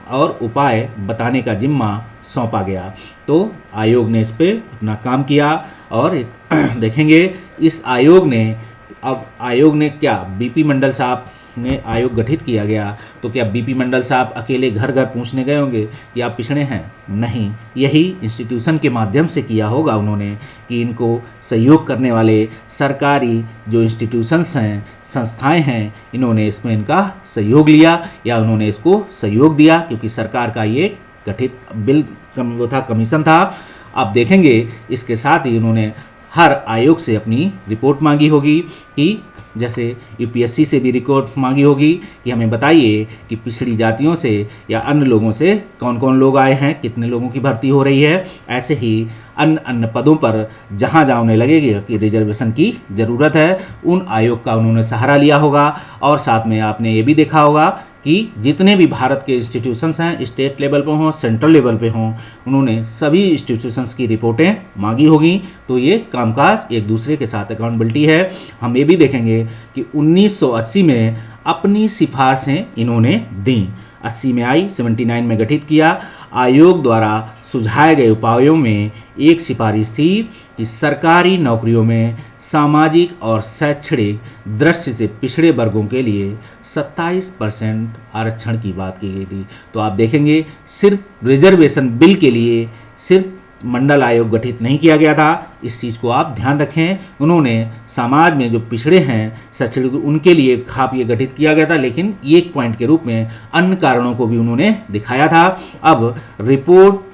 और उपाय बताने का जिम्मा सौंपा गया। तो आयोग ने इस पे अपना काम किया। और देखेंगे इस आयोग ने, अब आयोग ने क्या, बीपी मंडल साहब ने आयोग गठित किया गया, तो क्या बीपी मंडल साहब अकेले घर घर पूछने गए होंगे कि आप पिछड़े हैं? नहीं, यही इंस्टीट्यूशन के माध्यम से किया होगा उन्होंने, कि इनको सहयोग करने वाले सरकारी जो इंस्टीट्यूशंस हैं, संस्थाएं हैं, इन्होंने इसमें इनका सहयोग लिया या उन्होंने इसको सहयोग दिया, क्योंकि सरकार का ये गठित बिल वो था, कमीशन था। आप देखेंगे इसके साथ ही उन्होंने हर आयोग से अपनी रिपोर्ट मांगी होगी, कि जैसे यूपीएससी से भी रिपोर्ट मांगी होगी कि हमें बताइए कि पिछड़ी जातियों से या अन्य लोगों से कौन कौन लोग आए हैं, कितने लोगों की भर्ती हो रही है। ऐसे ही अन्य अन्य पदों पर जहाँ जहाँ उन्हें लगेगा कि रिजर्वेशन की ज़रूरत है, उन आयोग का उन्होंने सहारा लिया होगा। और साथ में आपने ये भी देखा होगा कि जितने भी भारत के इंस्टीट्यूशंस हैं, स्टेट लेवल पे हों, सेंट्रल लेवल पे हों, उन्होंने सभी इंस्टीट्यूशंस की रिपोर्टें मांगी होगी। तो ये कामकाज एक दूसरे के साथ अकाउंटेबिलिटी है। हम ये भी देखेंगे कि 1980 में अपनी सिफारिशें इन्होंने दी, 80 में आई, 79 में गठित किया। आयोग द्वारा सुझाए गए उपायों में एक सिफारिश थी कि सरकारी नौकरियों में सामाजिक और शैक्षणिक दृष्टि से पिछड़े वर्गों के लिए 27% आरक्षण की बात की गई थी। तो आप देखेंगे सिर्फ रिजर्वेशन बिल के लिए सिर्फ मंडल आयोग गठित नहीं किया गया था, इस चीज़ को आप ध्यान रखें। उन्होंने समाज में जो पिछड़े हैं शैक्षणिक, उनके लिए खाप ये गठित किया गया था, लेकिन एक पॉइंट के रूप में अन्य कारणों को भी उन्होंने दिखाया था। अब रिपोर्ट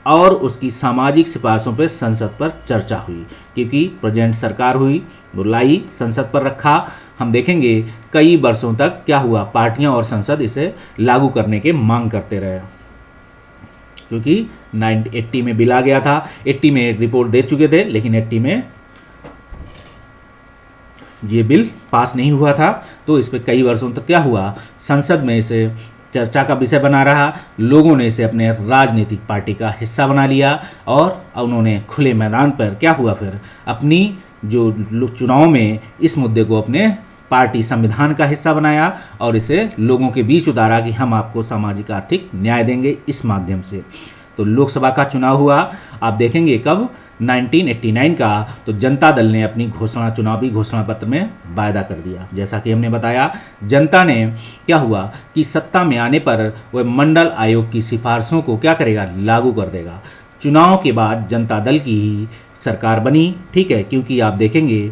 और उसकी सामाजिक सिफारिशों पर संसद पर चर्चा हुई, क्योंकि प्रेजेंट सरकार हुई, वो लाई, संसद पर रखा। हम देखेंगे कई वर्षों तक क्या हुआ, पार्टियां और संसद इसे लागू करने के मांग करते रहे, क्योंकि 80 में बिल आ गया था, 80 में रिपोर्ट दे चुके थे, लेकिन 80 में ये बिल पास नहीं हुआ था। तो इस पर कई वर्षों तक क्या हुआ, संसद में इसे चर्चा का विषय बना रहा। लोगों ने इसे अपने राजनीतिक पार्टी का हिस्सा बना लिया और उन्होंने खुले मैदान पर क्या हुआ, फिर अपनी जो चुनाव में इस मुद्दे को अपने पार्टी संविधान का हिस्सा बनाया और इसे लोगों के बीच उतारा कि हम आपको सामाजिक आर्थिक न्याय देंगे इस माध्यम से। तो लोकसभा का चुनाव हुआ, आप देखेंगे कब, 1989 का। तो जनता दल ने अपनी चुनावी घोषणा पत्र में वायदा कर दिया। जैसा कि हमने बताया, जनता ने क्या हुआ कि सत्ता में आने पर वह मंडल आयोग की सिफारिशों को क्या करेगा, लागू कर देगा। चुनाव के बाद जनता दल की ही सरकार बनी, ठीक है, क्योंकि आप देखेंगे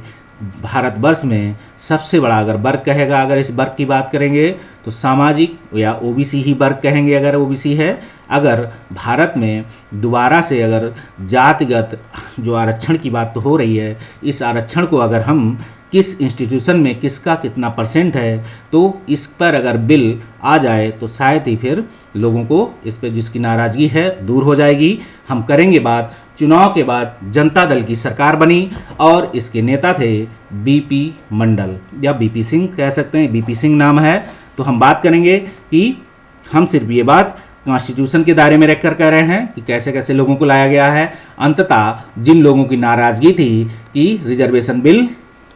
भारतवर्ष में सबसे बड़ा अगर वर्ग कहेगा, अगर इस वर्ग की बात करेंगे तो सामाजिक या ओबीसी ही वर्ग कहेंगे, अगर ओबीसी है। अगर भारत में दोबारा से अगर जातिगत जो आरक्षण की बात तो हो रही है, इस आरक्षण को अगर हम किस इंस्टीट्यूशन में किसका कितना परसेंट है, तो इस पर अगर बिल आ जाए तो शायद ही फिर लोगों को इस पर जिसकी नाराज़गी है दूर हो जाएगी। हम करेंगे बात, चुनाव के बाद जनता दल की सरकार बनी और इसके नेता थे बीपी मंडल या बीपी सिंह कह सकते हैं, बीपी सिंह नाम है। तो हम बात करेंगे कि हम सिर्फ ये बात कॉन्स्टिट्यूशन के दायरे में रहकर कह रहे हैं कि कैसे कैसे लोगों को लाया गया है। अंततः जिन लोगों की नाराजगी थी कि रिजर्वेशन बिल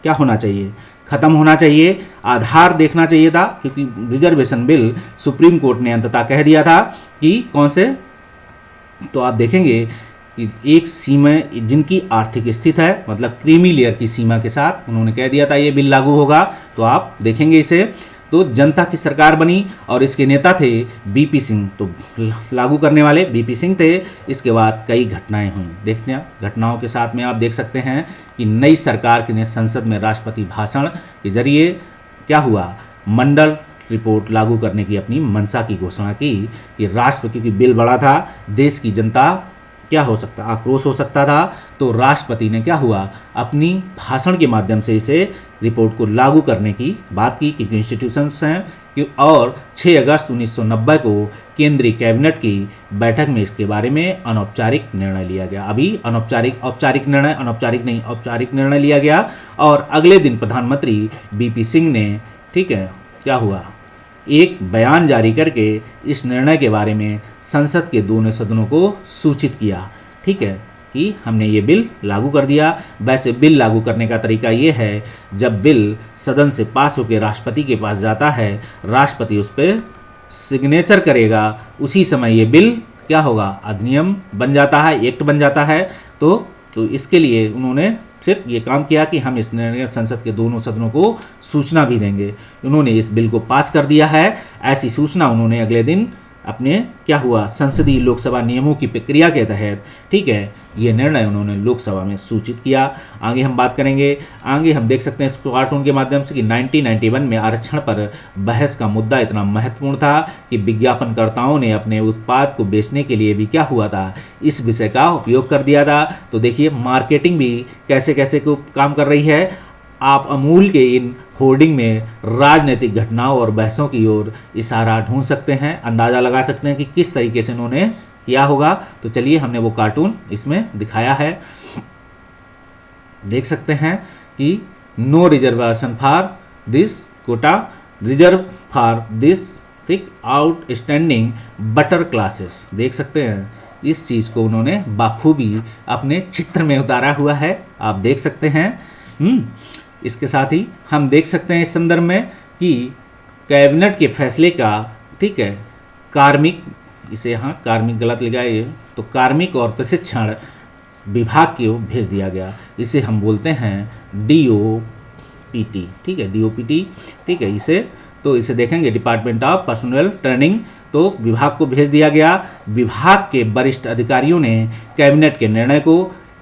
क्या होना चाहिए, खत्म होना चाहिए, आधार देखना चाहिए था, क्योंकि रिजर्वेशन बिल सुप्रीम कोर्ट ने अंततः कह दिया था कि कौन से, तो आप देखेंगे कि एक सीमा जिनकी आर्थिक स्थिति है, मतलब क्रीमी लेयर की सीमा के साथ उन्होंने कह दिया था ये बिल लागू होगा। तो आप देखेंगे इसे, तो जनता की सरकार बनी और इसके नेता थे बीपी सिंह, तो लागू करने वाले बीपी सिंह थे। इसके बाद कई घटनाएं हुई, देखने घटनाओं के साथ में आप देख सकते हैं कि नई सरकार के ने संसद में राष्ट्रपति भाषण के जरिए क्या हुआ, मंडल रिपोर्ट लागू करने की अपनी मंशा की घोषणा की कि राष्ट्र, क्योंकि बिल बड़ा था, देश की जनता क्या हो सकता, आक्रोश हो सकता था, तो राष्ट्रपति ने क्या हुआ, अपनी भाषण के माध्यम से इसे रिपोर्ट को लागू करने की बात की, क्योंकि इंस्टीट्यूशंस हैं। और 6 अगस्त 1990 को केंद्रीय कैबिनेट की बैठक में इसके बारे में अनौपचारिक निर्णय लिया गया। अभी औपचारिक निर्णय, अनौपचारिक नहीं, औपचारिक निर्णय लिया गया। और अगले दिन प्रधानमंत्री बीपी सिंह ने, ठीक है, क्या हुआ, एक बयान जारी करके इस निर्णय के बारे में संसद के दोनों सदनों को सूचित किया, ठीक है, कि हमने ये बिल लागू कर दिया। वैसे बिल लागू करने का तरीका ये है, जब बिल सदन से पास होकर राष्ट्रपति के पास जाता है, राष्ट्रपति उस पर सिग्नेचर करेगा, उसी समय ये बिल क्या होगा, अधिनियम बन जाता है, एक्ट बन जाता है। तो इसके लिए उन्होंने सिर्फ ये काम किया कि हम इस निर्णय संसद के दोनों सदनों को सूचना भी देंगे। उन्होंने इस बिल को पास कर दिया है। ऐसी सूचना उन्होंने अगले दिन अपने क्या हुआ, संसदीय लोकसभा नियमों की प्रक्रिया के तहत, ठीक है, ये निर्णय उन्होंने लोकसभा में सूचित किया। आगे हम बात करेंगे, आगे हम देख सकते हैं इस कार्टून के माध्यम से कि 1991 में आरक्षण पर बहस का मुद्दा इतना महत्वपूर्ण था कि विज्ञापनकर्ताओं ने अपने उत्पाद को बेचने के लिए भी क्या हुआ था, इस विषय का उपयोग कर दिया था। तो देखिए मार्केटिंग भी कैसे कैसे को काम कर रही है। आप अमूल के इन होर्डिंग में राजनीतिक घटनाओं और बहसों की ओर इशारा ढूंढ सकते हैं, अंदाज़ा लगा सकते हैं कि किस तरीके से उन्होंने किया होगा। तो चलिए हमने वो कार्टून इसमें दिखाया है, देख सकते हैं कि no reservation for this quota, reserve for this thick outstanding butter classes, देख सकते हैं इस चीज़ को उन्होंने बाखूबी अपने चित्र में उतारा हुआ है, आप देख सकते हैं। इसके साथ ही हम देख सकते हैं इस संदर्भ में कि कैबिनेट के फैसले का, ठीक है, कार्मिक, इसे यहाँ कार्मिक गलत लिखा है, तो कार्मिक और प्रशिक्षण विभाग को भेज दिया गया। इसे हम बोलते हैं DOPT, ठीक है, DOPT, ठीक है। इसे देखेंगे डिपार्टमेंट ऑफ पर्सनल ट्रेनिंग, तो विभाग को भेज दिया गया। विभाग के वरिष्ठ अधिकारियों ने कैबिनेट के निर्णय को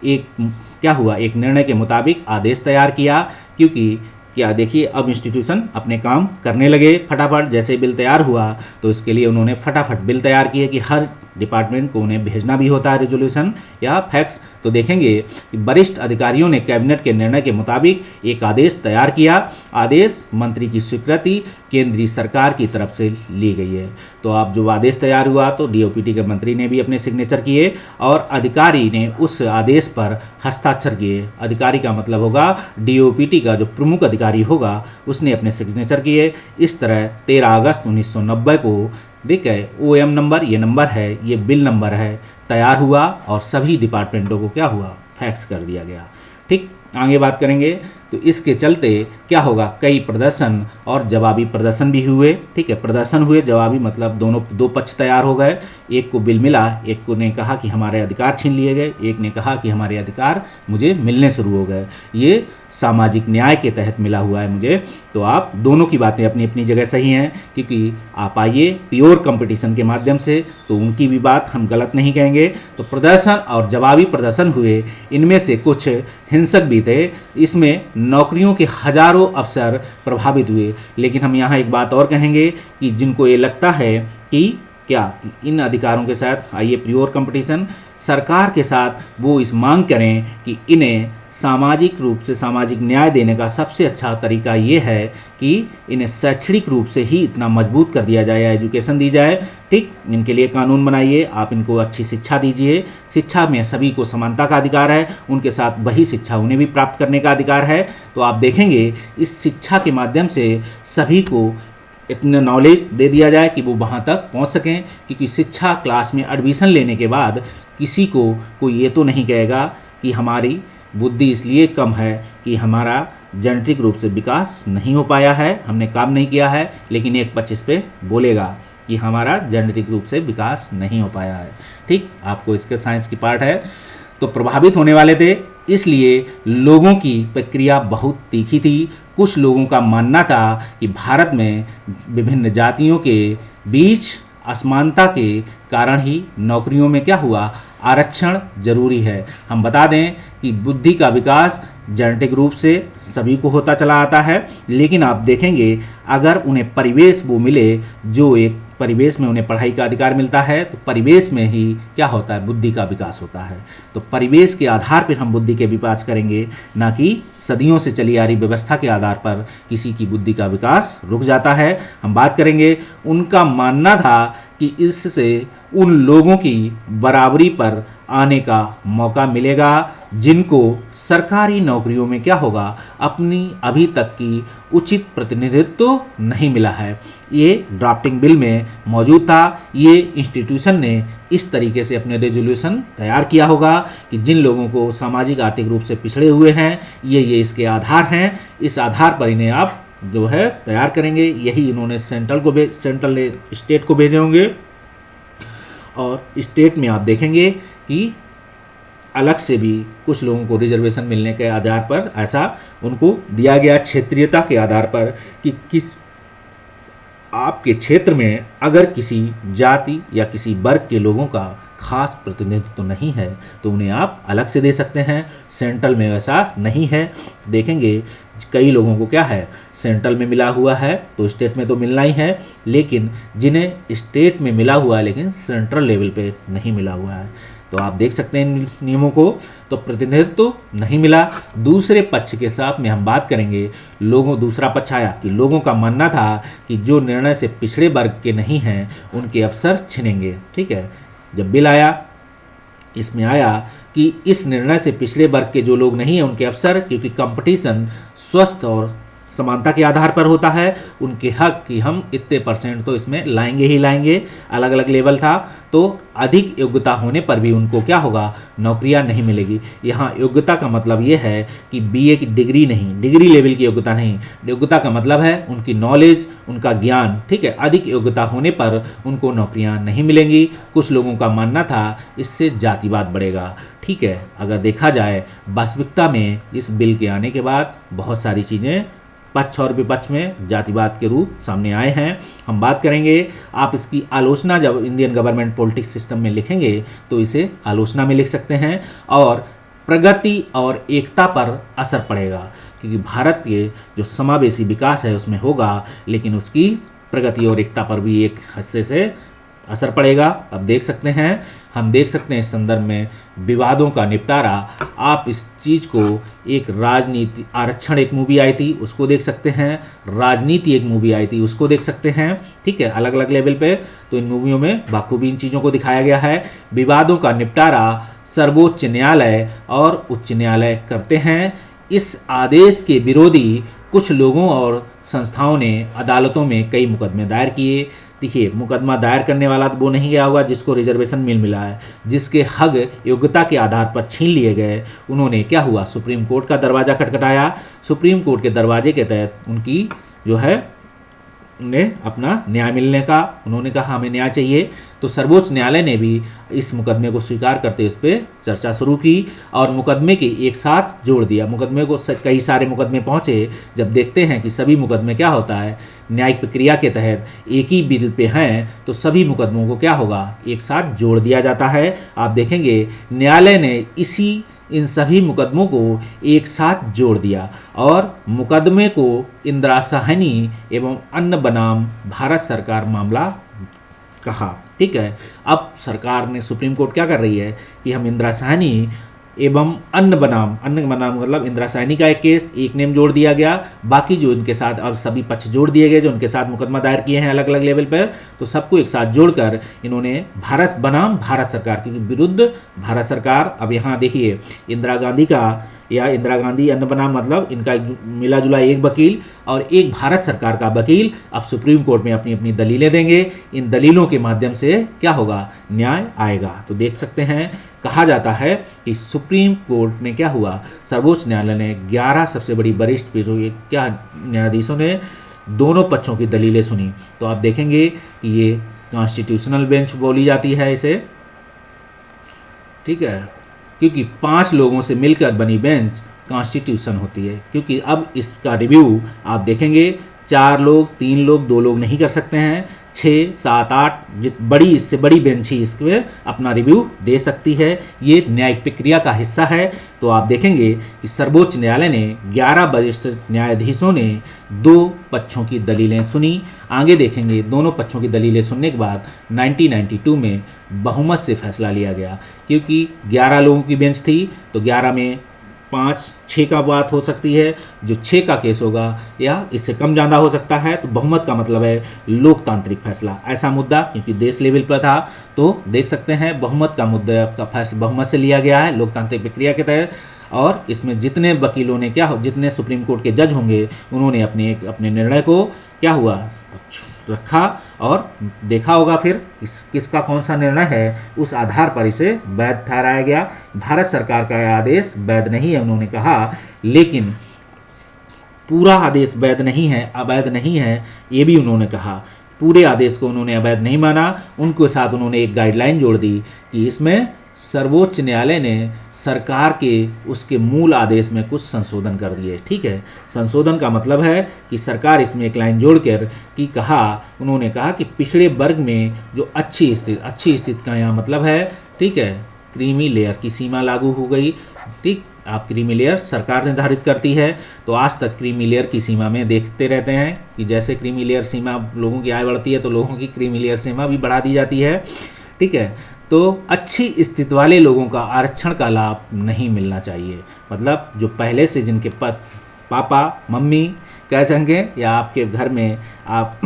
एक निर्णय के मुताबिक आदेश तैयार किया, क्योंकि क्या देखिए अब इंस्टीट्यूशन अपने काम करने लगे फटाफट। जैसे बिल तैयार हुआ तो इसके लिए उन्होंने फटाफट बिल तैयार किए कि हर डिपार्टमेंट को उन्हें भेजना भी होता है रेजोल्यूशन या फैक्स। तो देखेंगे कि वरिष्ठ अधिकारियों ने कैबिनेट के निर्णय के मुताबिक एक आदेश तैयार किया। आदेश मंत्री की स्वीकृति केंद्रीय सरकार की तरफ से ली गई है। तो आप जो आदेश तैयार हुआ तो DOPT के मंत्री ने भी अपने सिग्नेचर किए और अधिकारी ने उस आदेश पर हस्ताक्षर किए। अधिकारी का मतलब होगा DOPT का जो प्रमुख अधिकारी होगा उसने अपने सिग्नेचर किए। इस तरह 13 अगस्त 1990 को, ठीक है, OM नंबर, ये नंबर है, ये बिल नंबर है, तैयार हुआ और सभी डिपार्टमेंटों को क्या हुआ, फैक्स कर दिया गया। ठीक, आगे बात करेंगे तो इसके चलते क्या होगा, कई प्रदर्शन और जवाबी प्रदर्शन भी हुए। ठीक है, प्रदर्शन हुए, जवाबी मतलब दो पक्ष तैयार हो गए। एक को बिल मिला, एक को ने कहा कि हमारे अधिकार छीन लिए गए, एक ने कहा कि हमारे अधिकार मुझे मिलने शुरू हो गए, ये सामाजिक न्याय के तहत मिला हुआ है मुझे। तो आप दोनों की बातें अपनी अपनी जगह सही हैं, क्योंकि आप आइए प्योर कंपटीशन के माध्यम से, तो उनकी भी बात हम गलत नहीं कहेंगे। तो प्रदर्शन और जवाबी प्रदर्शन हुए, इनमें से कुछ हिंसक भी थे, इसमें नौकरियों के हजारों अवसर प्रभावित हुए। लेकिन हम यहाँ एक बात और कहेंगे कि जिनको ये लगता है कि क्या इन अधिकारों के साथ आइए प्योर कंपटीशन, सरकार के साथ वो इस मांग करें कि इन्हें सामाजिक रूप से सामाजिक न्याय देने का सबसे अच्छा तरीका ये है कि इन्हें शैक्षणिक रूप से ही इतना मजबूत कर दिया जाए, एजुकेशन दी जाए। ठीक, इनके लिए कानून बनाइए, आप इनको अच्छी शिक्षा दीजिए। शिक्षा में सभी को समानता का अधिकार है, उनके साथ वही शिक्षा उन्हें भी प्राप्त करने का अधिकार है। तो आप देखेंगे इस शिक्षा के माध्यम से सभी को इतना नॉलेज दे दिया जाए कि वो वहाँ तक पहुँच सकें, क्योंकि शिक्षा क्लास में एडमिशन लेने के बाद किसी को कोई ये तो नहीं कहेगा कि हमारी बुद्धि इसलिए कम है कि हमारा जेनेटिक रूप से विकास नहीं हो पाया है, हमने काम नहीं किया है, लेकिन एक पक्ष इस पे बोलेगा कि हमारा जेनेटिक रूप से विकास नहीं हो पाया है। ठीक, आपको इसके साइंस की पार्ट है। तो प्रभावित होने वाले थे, इसलिए लोगों की प्रक्रिया बहुत तीखी थी। कुछ लोगों का मानना था कि भारत में विभिन्न जातियों के बीच असमानता के कारण ही नौकरियों में क्या हुआ, आरक्षण जरूरी है। हम बता दें कि बुद्धि का विकास जेनेटिक रूप से सभी को होता चला आता है, लेकिन आप देखेंगे अगर उन्हें परिवेश वो मिले, जो एक परिवेश में उन्हें पढ़ाई का अधिकार मिलता है, तो परिवेश में ही क्या होता है, बुद्धि का विकास होता है। तो परिवेश के आधार पर हम बुद्धि के विकास करेंगे, ना कि सदियों से चली आ रही व्यवस्था के आधार पर किसी की बुद्धि का विकास रुक जाता है। हम बात करेंगे, उनका मानना था कि इससे उन लोगों की बराबरी पर आने का मौका मिलेगा जिनको सरकारी नौकरियों में क्या होगा, अपनी अभी तक की उचित प्रतिनिधित्व नहीं मिला है। ये ड्राफ्टिंग बिल में मौजूद था। ये इंस्टीट्यूशन ने इस तरीके से अपने रेजोल्यूशन तैयार किया होगा कि जिन लोगों को सामाजिक आर्थिक रूप से पिछड़े हुए हैं, ये इसके आधार हैं, इस आधार पर इन्हें आप जो है तैयार करेंगे। यही इन्होंने सेंट्रल ने स्टेट को भेजे होंगे, और स्टेट में आप देखेंगे कि अलग से भी कुछ लोगों को रिजर्वेशन मिलने के आधार पर ऐसा उनको दिया गया, क्षेत्रीयता के आधार पर, कि किस आपके क्षेत्र में अगर किसी जाति या किसी वर्ग के लोगों का खास प्रतिनिधित्व तो नहीं है तो उन्हें आप अलग से दे सकते हैं। सेंट्रल में वैसा नहीं है। देखेंगे कई लोगों को क्या है, सेंट्रल में मिला हुआ है तो स्टेट में तो मिलना ही है, लेकिन जिन्हें स्टेट में मिला हुआ है लेकिन सेंट्रल लेवल पे नहीं मिला हुआ है, तो आप देख सकते हैं इन नियमों को। तो प्रतिनिधित्व तो नहीं मिला। दूसरे पक्ष के साथ में हम बात करेंगे, दूसरा पक्ष आया कि लोगों का मानना था कि जो निर्णय से पिछड़े वर्ग के नहीं हैं उनके अवसर छिनेंगे। ठीक है, जब बिल आया, इसमें आया कि इस निर्णय से पिछड़े वर्ग के जो लोग नहीं हैं उनके अवसर, क्योंकि कंपटीशन स्वस्थ और समानता के आधार पर होता है, उनके हक कि हम इतने % तो इसमें लाएंगे ही लाएंगे। अलग अलग लेवल था, तो अधिक योग्यता होने पर भी उनको क्या होगा, नौकरियां नहीं मिलेगी। यहाँ योग्यता का मतलब ये है कि BA की डिग्री नहीं, डिग्री लेवल की योग्यता नहीं, योग्यता का मतलब है उनकी नॉलेज, उनका ज्ञान। ठीक है, अधिक योग्यता होने पर उनको नौकरियां नहीं मिलेंगी। कुछ लोगों का मानना था इससे जातिवाद बढ़ेगा। ठीक है, अगर देखा जाए वास्तविकता में इस बिल के आने के बाद बहुत सारी चीज़ें पक्ष और विपक्ष में जातिवाद के रूप सामने आए हैं। हम बात करेंगे, आप इसकी आलोचना जब इंडियन गवर्नमेंट पॉलिटिक्स सिस्टम में लिखेंगे तो इसे आलोचना में लिख सकते हैं, और प्रगति और एकता पर असर पड़ेगा, क्योंकि भारत के जो समावेशी विकास है उसमें होगा, लेकिन उसकी प्रगति और एकता पर भी एक हिस्से से असर पड़ेगा। अब देख सकते हैं, हम देख सकते हैं इस संदर्भ में विवादों का निपटारा। आप इस चीज़ को एक राजनीति, आरक्षण एक मूवी आई थी उसको देख सकते हैं, राजनीति एक मूवी आई थी उसको देख सकते हैं। ठीक है, अलग अलग लेवल पे, तो इन मूवियों में बाखूबी इन चीज़ों को दिखाया गया है। विवादों का निपटारा सर्वोच्च न्यायालय और उच्च न्यायालय करते हैं। इस आदेश के विरोधी कुछ लोगों और संस्थाओं ने अदालतों में कई मुकदमे दायर किए। देखिए, मुकदमा दायर करने वाला वो नहीं गया होगा जिसको रिजर्वेशन मिला है, जिसके हक योग्यता के आधार पर छीन लिए गए, उन्होंने क्या हुआ, सुप्रीम कोर्ट का दरवाज़ा खटखटाया। सुप्रीम कोर्ट के दरवाजे के तहत उनकी जो है उन्हें अपना न्याय मिलने का, उन्होंने कहा हमें न्याय चाहिए, तो सर्वोच्च न्यायालय ने भी इस मुकदमे को स्वीकार करते उस पर चर्चा शुरू की और मुकदमे के एक साथ जोड़ दिया। मुकदमे को कई सारे मुकदमे पहुँचे, जब देखते हैं कि सभी मुकदमे क्या होता है, न्यायिक प्रक्रिया के तहत एक ही बिल पे हैं, तो सभी मुकदमों को क्या होगा, एक साथ जोड़ दिया जाता है। आप देखेंगे न्यायालय ने इन सभी मुकदमों को एक साथ जोड़ दिया और मुकदमे को इंदिरा साहनी एवं अन्य बनाम भारत सरकार मामला कहा। ठीक है, अब सरकार ने, सुप्रीम कोर्ट क्या कर रही है कि हम इंदिरा साहनी एवं अन्य बनाम मतलब इंदिरा साहनी का एक केस, एक नेम जोड़ दिया गया, बाकी जो इनके साथ और सभी पक्ष जोड़ दिए गए जो उनके साथ मुकदमा दायर किए हैं अलग अलग लेवल पर, तो सबको एक साथ जोड़कर इन्होंने भारत बनाम भारत सरकार के विरुद्ध भारत सरकार। अब यहाँ देखिए, इंदिरा गांधी का या इंदिरा गांधी अन्य बनाम, मतलब इनका मिला जुला एक वकील और एक भारत सरकार का वकील अब सुप्रीम कोर्ट में अपनी अपनी दलीलें देंगे। इन दलीलों के माध्यम से क्या होगा, न्याय आएगा। तो देख सकते हैं, कहा जाता है कि सुप्रीम कोर्ट में क्या हुआ, सर्वोच्च न्यायालय ने 11 सबसे बड़ी वरिष्ठ पीठों के क्या न्यायाधीशों ने दोनों पक्षों की दलीलें सुनी। तो आप देखेंगे कि ये कॉन्स्टिट्यूशनल बेंच बोली जाती है इसे, ठीक है, क्योंकि 5 लोगों से मिलकर बनी बेंच कॉन्स्टिट्यूशन होती है। क्योंकि अब इसका रिव्यू आप देखेंगे 4 लोग, 3 लोग, 2 लोग नहीं कर सकते हैं, 6, 7, 8 बड़ी, इससे बड़ी बेंच ही इसमें अपना रिव्यू दे सकती है। ये न्यायिक प्रक्रिया का हिस्सा है। तो आप देखेंगे कि सर्वोच्च न्यायालय ने 11 वरिष्ठ न्यायाधीशों ने 2 पक्षों की दलीलें सुनी। आगे देखेंगे, दोनों पक्षों की दलीलें सुनने के बाद 1992 में बहुमत से फैसला लिया गया। क्योंकि 11 लोगों की बेंच थी तो 11 में 5-6 का बात हो सकती है, जो 6 का केस होगा या इससे कम ज़्यादा हो सकता है। तो बहुमत का मतलब है लोकतांत्रिक फैसला। ऐसा मुद्दा क्योंकि देश लेवल पर था, तो देख सकते हैं बहुमत का मुद्दा का फैसला बहुमत से लिया गया है लोकतांत्रिक प्रक्रिया के तहत। और इसमें जितने वकीलों ने जितने सुप्रीम कोर्ट के जज होंगे उन्होंने अपने निर्णय को क्या हुआ, रखा और देखा होगा फिर किसका कौन सा निर्णय है, उस आधार पर इसे वैध ठहराया गया। भारत सरकार का यह आदेश वैध नहीं है उन्होंने कहा, लेकिन पूरा आदेश वैध नहीं है, अवैध नहीं है, ये भी उन्होंने कहा। पूरे आदेश को उन्होंने अवैध नहीं माना। उनके साथ उन्होंने एक गाइडलाइन जोड़ दी कि इसमें सर्वोच्च न्यायालय ने सरकार के उसके मूल आदेश में कुछ संशोधन कर दिए। ठीक है, संशोधन का मतलब है कि सरकार इसमें एक लाइन जोड़कर कि उन्होंने कहा कि पिछड़े वर्ग में जो अच्छी स्थिति का यहाँ मतलब है, ठीक है, क्रीमी लेयर की सीमा लागू हो गई। ठीक, आप क्रीमी लेयर सरकार निर्धारित करती है। तो आज तक क्रीमी लेयर की सीमा में देखते रहते हैं कि जैसे क्रीमी लेयर सीमा लोगों की आय बढ़ती है तो लोगों की क्रीमी लेयर सीमा भी बढ़ा दी जाती है। ठीक है, तो अच्छी स्थिति वाले लोगों का आरक्षण का लाभ नहीं मिलना चाहिए। मतलब जो पहले से जिनके पापा मम्मी कह सकें या आपके घर में आप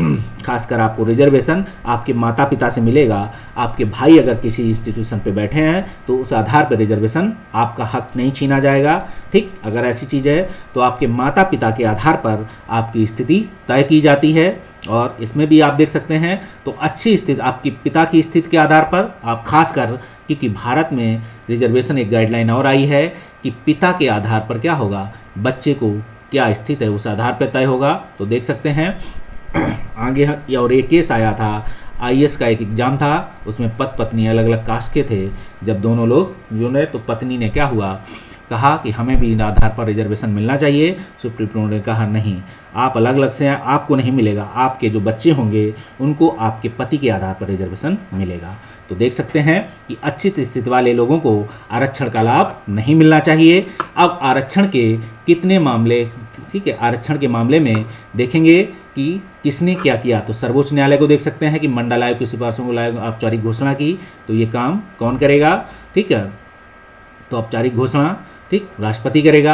खासकर आपको रिजर्वेशन आपके माता पिता से मिलेगा। आपके भाई अगर किसी इंस्टीट्यूशन पे बैठे हैं तो उस आधार पर रिजर्वेशन आपका हक नहीं छीना जाएगा। ठीक, अगर ऐसी चीज़ है तो आपके माता पिता के आधार पर आपकी स्थिति तय की जाती है। और इसमें भी आप देख सकते हैं तो अच्छी स्थिति आपकी पिता की स्थिति के आधार पर आप खासकर, क्योंकि भारत में रिजर्वेशन एक गाइडलाइन और आई है कि पिता के आधार पर क्या होगा, बच्चे को क्या स्थिति है उस आधार पर तय होगा। तो देख सकते हैं आगे और एक केस आया था, आईएएस का एक एग्ज़ाम था, उसमें पत्नी अलग अलग कास्ट के थे। जब दोनों लोग जुड़े तो पत्नी ने क्या हुआ, कहा कि हमें भी इन आधार पर रिजर्वेशन मिलना चाहिए। सुप्रीम कोर्ट ने कहा नहीं, आप अलग अलग से हैं, आपको नहीं मिलेगा, आपके जो बच्चे होंगे उनको आपके पति के आधार पर रिजर्वेशन मिलेगा। तो देख सकते हैं कि अच्छी स्थिति वाले लोगों को आरक्षण का लाभ नहीं मिलना चाहिए। अब आरक्षण के कितने मामले, ठीक है, आरक्षण के मामले में देखेंगे कि किसने क्या किया। तो सर्वोच्च न्यायालय को देख सकते हैं कि मंडल आयोग की सिफारिशों को औपचारिक घोषणा की, तो ये काम कौन करेगा, ठीक है, तो औपचारिक घोषणा, ठीक, राष्ट्रपति करेगा।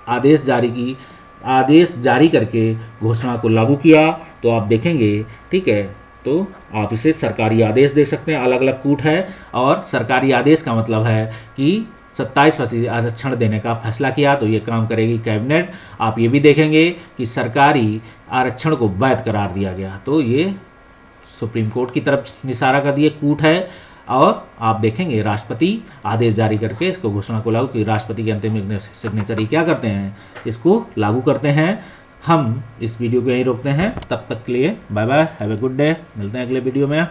आदेश जारी करके घोषणा को लागू किया। तो आप देखेंगे, ठीक है, तो आप इसे सरकारी आदेश देख सकते हैं, अलग अलग कूट है। और सरकारी आदेश का मतलब है कि 27% आरक्षण देने का फैसला किया, तो ये काम करेगी कैबिनेट। आप ये भी देखेंगे कि सरकारी आरक्षण को वैध करार दिया गया, तो ये सुप्रीम कोर्ट की तरफ इशारा कर दिए, कूट है। और आप देखेंगे राष्ट्रपति आदेश जारी करके इसको घोषणा को लागू की, राष्ट्रपति के अंतिम सिग्नेचर क्या करते हैं, इसको लागू करते हैं। हम इस वीडियो को यहीं रोकते हैं, तब तक के लिए bye bye, have a good day, मिलते हैं अगले वीडियो में।